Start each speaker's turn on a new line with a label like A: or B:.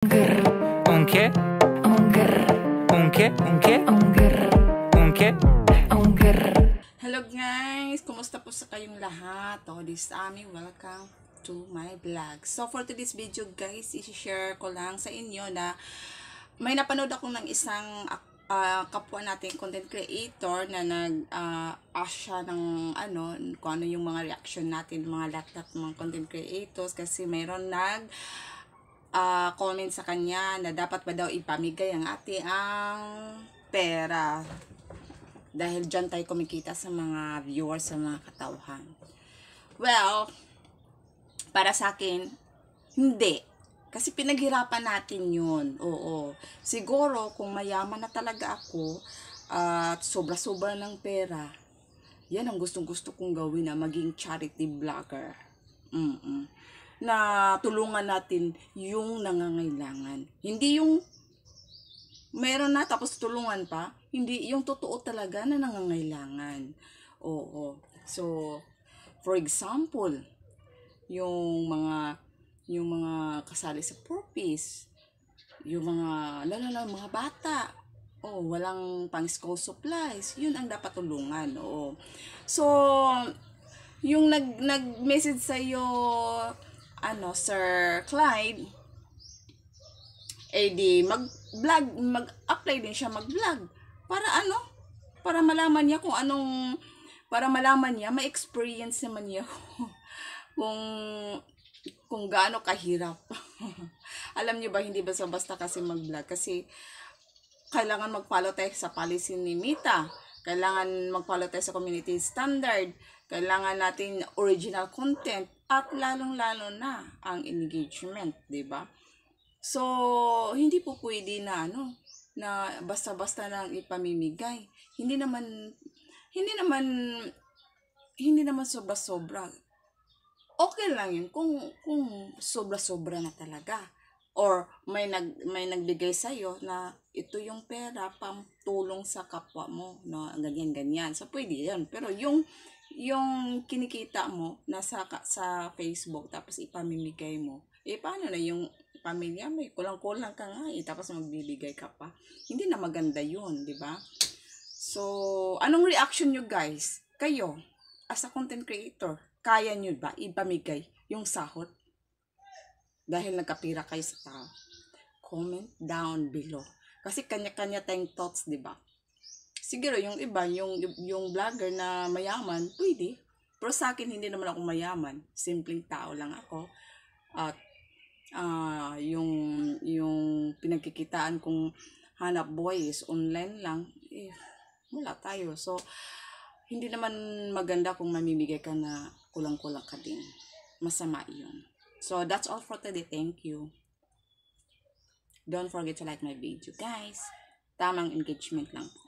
A: Ungr. Unke? Ungr. Unke? Unke? Ungr. Unke? Ungr.
B: Hello guys! Kumusta po sa kayong lahat? This is Ami. Welcome to my vlog. So for today's video guys, i-share ko lang sa inyo na may napanood ako ng isang kapwa nating content creator na nag-ask siya ng kung ano yung mga reaction natin, mga lahat ng mga content creators, kasi mayroon comment sa kanya na dapat ba daw ipamigay ang pera dahil dyan tayo kumikita sa mga viewers, sa mga katauhan. Well, para sa akin, hindi. Kasi pinaghirapan natin yun. Oo. Siguro, kung mayaman na talaga ako, at sobra-sobra ng pera, yan ang gustong-gusto kong gawin, na maging charity vlogger. Na tulungan natin yung nangangailangan. Hindi yung meron na tapos tulungan pa. Hindi, yung totoo talaga na nangangailangan. Oo. So, for example, yung mga kasali sa purpose, yung mga mga bata, walang pang-school supplies, yun ang dapat tulungan. Oo. So, yung nag-message sa iyo Sir Clyde, di mag-vlog, mag-apply din siya mag-vlog. Para malaman niya ma-experience naman niya kung gaano kahirap. Alam niyo ba, hindi basta kasi mag-vlog, kasi kailangan mag-follow tayo sa policy ni Mita, kailangan mag-follow tayo sa community standard, kailangan natin original content, at lalong-lalo na ang engagement, 'di ba? So, hindi po pwede na na basta-basta lang ipamimigay. Hindi naman sobra-sobra. Okay lang 'yun kung sobra-sobra na talaga. Or may nagbigay sa iyo na ito yung pera pamtulong sa kapwa mo, no, ganyan. So pwede 'yun. Pero yung kinikita mo nasa sa Facebook tapos ipamimigay mo, paano na yung pamilya mo? Kulang-kulang ka nga tapos magbibigay ka pa. Hindi na maganda 'yun, di ba? So, anong reaction nyo guys? Kayo, as a content creator, kaya nyo ba ipamigay yung sahod dahil nagkapira kayo sa tao? Comment down below. Kasi kanya-kanya tayong thoughts, di ba? Siguro yung iba, yung vlogger na mayaman, pwede. Pero sa akin, hindi naman ako mayaman. Simpleng tao lang ako. At yung pinagkikitaan kong hanap buhay is online lang. Wala tayo. So, hindi naman maganda kung mamimigay ka na kulang-kulang ka din. Masama yun. So, that's all for today. Thank you. Don't forget to like my video, guys. Tamang engagement lang po.